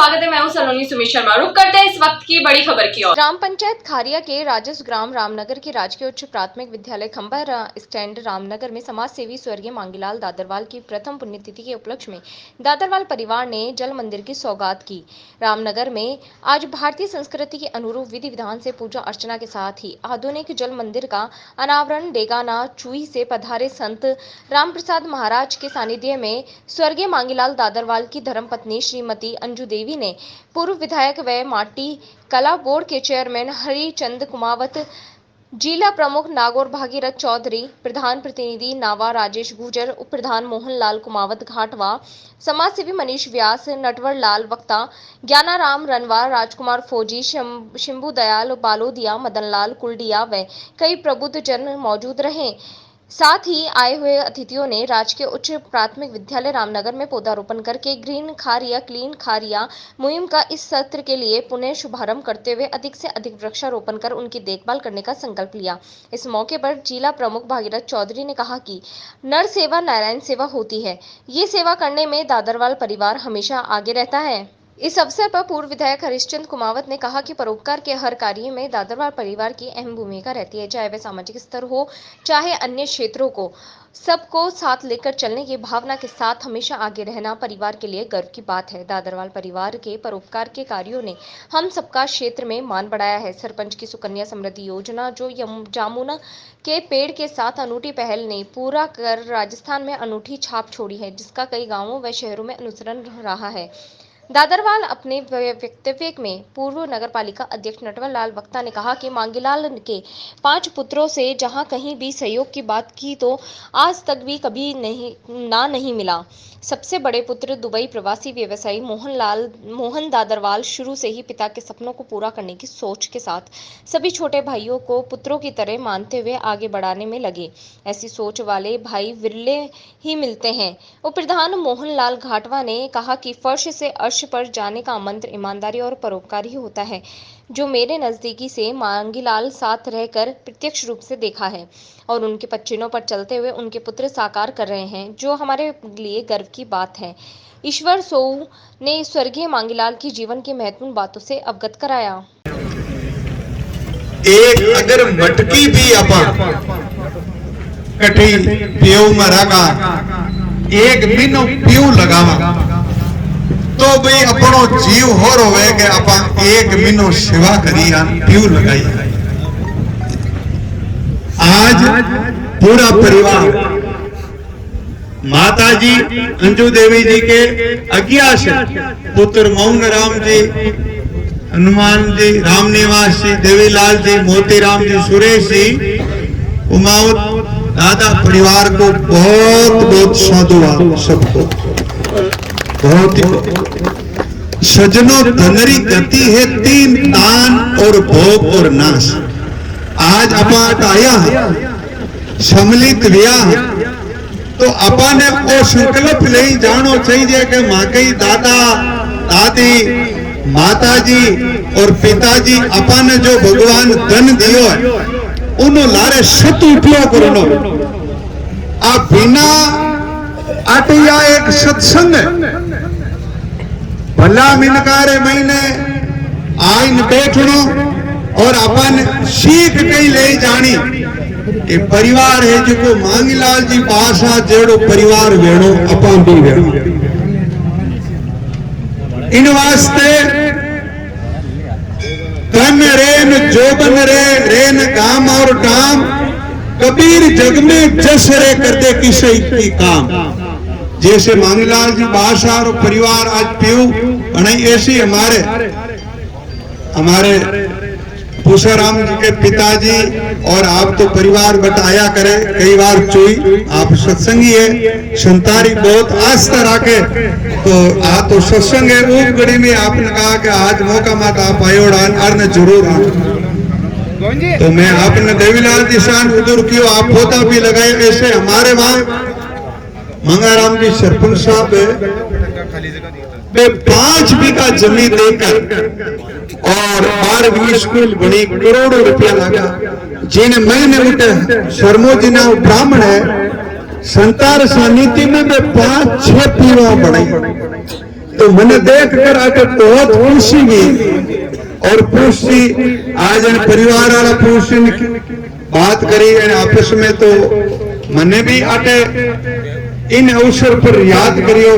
स्वागत है। मैं हूं सलोनी सुमित शर्मा। रुक करते हैं इस वक्त की बड़ी खबर की ओर। ग्राम पंचायत खारिया के राजस्व ग्राम रामनगर के राजकीय उच्च प्राथमिक विद्यालय खंबा स्टैंड रामनगर में समाज सेवी स्वर्गीय मांगीलाल दादरवाल की प्रथम पुण्यतिथि के उपलक्ष्य में दादरवाल परिवार ने जल मंदिर की सौगात की। रामनगर में आज भारतीय संस्कृति के अनुरूप विधि विधान से पूजा अर्चना के साथ ही आधुनिक जल मंदिर का अनावरण डेगाना चूही से पधारे संत रामप्रसाद महाराज के सानिध्य में स्वर्गीय मांगीलाल दादरवाल की धर्मपत्नी श्रीमती अंजू देवी ने पूर्व विधायक व माटी कला बोर्ड के चेयरमैन हरिचंद कुमावत, जिला प्रमुख नागौर भागीरथ चौधरी, प्रधान प्रतिनिधि नावा राजेश गुर्जर, उप प्रधान मोहनलाल कुमावत घाटवा, समाज सेवी मनीष व्यास, नटवर लाल वक्ता, ज्ञानाराम रनवा, राजकुमार फौजी, शिंबू दयाल बालोदिया, मदनलाल कुलडिया व कई प्रबुद्ध जन मौजूद रहे। साथ ही आए हुए अतिथियों ने राजकीय उच्च प्राथमिक विद्यालय रामनगर में पौधारोपण करके ग्रीन खारिया क्लीन खारिया मुहिम का इस सत्र के लिए पुनः शुभारंभ करते हुए अधिक से अधिक वृक्षारोपण कर उनकी देखभाल करने का संकल्प लिया। इस मौके पर जिला प्रमुख भागीरथ चौधरी ने कहा कि नर सेवा नारायण सेवा होती है। ये सेवा करने में दादरवाल परिवार हमेशा आगे रहता है। इस अवसर पर पूर्व विधायक हरिश्चंद्र कुमावत ने कहा कि परोपकार के हर कार्य में दादरवाल परिवार की अहम भूमिका रहती है, चाहे वह सामाजिक स्तर हो चाहे अन्य क्षेत्रों को। सबको साथ लेकर चलने की भावना के साथ हमेशा आगे रहना परिवार के लिए गर्व की बात है। दादरवाल परिवार के परोपकार के कार्यों ने हम सबका क्षेत्र में मान बढ़ाया है। सरपंच की सुकन्या समृद्धि योजना जो जामुना के पेड़ के साथ अनूठी पहल ने पूरा कर राजस्थान में अनूठी छाप छोड़ी है, जिसका कई गाँवों व शहरों में अनुसरण रहा है। दादरवाल अपने वक्तव्य में पूर्व नगरपालिका अध्यक्ष नटवर लाल वक्ता ने कहा कि मांगीलाल के 5 पुत्रों से जहां कहीं भी सहयोग की बात की तो आज तक भी कभी नहीं मिला। सबसे बड़े पुत्र दुबई प्रवासी व्यवसायी मोहन दादरवाल शुरू से ही पिता के सपनों को पूरा करने की सोच के साथ सभी छोटे भाइयों को पुत्रों की तरह मानते हुए आगे बढ़ाने में लगे। ऐसी सोच वाले भाई विरले ही मिलते हैं। उप प्रधान मोहनलाल घाटवा ने कहा कि फर्श से अर्श पर जाने का मंत्र ईमानदारी और परोपकार ही होता है, जो मेरे नजदीकी से मांगीलाल साथ रहकर प्रत्यक्ष रूप से देखा है और उनके पच्चीनों पर चलते हुए उनके पुत्र साकार कर रहे हैं, जो हमारे लिए गर्व की बात है। ईश्वर सोऊ ने स्वर्गीय मांगीलाल की जीवन की महत्वपूर्ण बातों से अवगत कराया। एक अगर मटकी भी अपा कठी पीऊ मरागा एक बिनो पीऊ लगावा तो भाई अपनो जीव हो रोवे के अपा एक बिनो सेवा करी पीऊ लगाई। आज पूरा परिवार माता जी अंजू देवी जी के 11 पुत्र मोहन राम जी, हनुमान जी, रामनिवास जी, देवीलाल जी, मोतीराम जी, सुरेश जी, उमावत दादा परिवार को बहुत बहुत साधुवाद सबको। बहुत ही सजनों धनरी गति है 3 दान और भोग और नाश। आज अपन आया सम्मिलित व्याह तो अपन ने वो संकल्प ले जानो चाहिए कि माँ के दादा दादी माता जी और पिताजी अपन ने जो भगवान धन दियो है उन्हों लारे सत उपयोग करो। आप बिना आटिया एक सत्संग भला मिनकारे महीने आइन बैठनो और अपन सीख कई ले जानी कि परिवार है जो मांगीलाल जी पासा जेड़ो परिवार वेणो अपन भी वेणो। इन वास्ते धन रेन जोबन रेन गाम और डाम कबीर जग में जस रे कर दे किसे की काम। जैसे मांगीलाल जी बादशाह और परिवार आज पीऊ नहीं, ऐसी हमारे पूसाराम जी के पिताजी और आप तो परिवार बताया करे कई बार चुई आप सत्संगी है संतारी बहुत आस्था राखे तो आ तो सत्संग है ऊप घड़ी में आपने कहा कि आज मौका मत आप आयोड़ान अर्न जरूर आ तो मैं आपने देवीलाल जी शान उधर क्यों आप पोता भी लगाए। ऐसे हमारे वहां मंगाराम जी सरपंच साहब वे 5 बीघा जमीन देकर और 12वीं स्कूल बनी, करोड़ों रुपया लगा। जिन्हें महीने उठे शर्मो जी ना ब्राह्मण है संतार सानिध्य में 5-6 पीढ़ियां बनाई तो मैंने देख कर आकर बहुत खुशी हुई और पूछी आज इन परिवार वाला पूछी बात करी आपस में, तो मैंने भी आटे इन अवसर पर याद करियो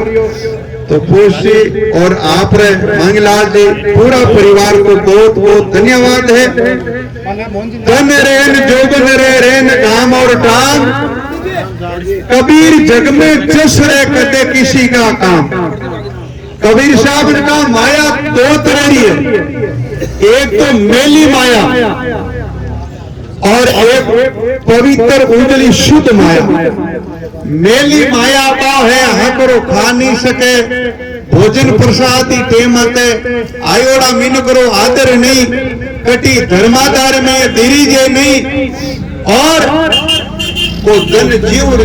तो पूछी। और आप रे मांगलाल जी पूरा परिवार को बहुत बहुत धन्यवाद है। धन रेन जोगन रे रेन काम और टांग, कबीर जग में जस रे कदे किसी का काम। कबीर साहब ने कहा माया दो तरह की है, एक तो मेली माया और एक पवित्र उजली शुद्ध माया। मेली माया का है हकरो खा नहीं सके, भोजन प्रसाद टेम आयोड़ा मीन करो आदर नहीं, कटी धर्माधार में धीरी जे नहीं, और को धन जीव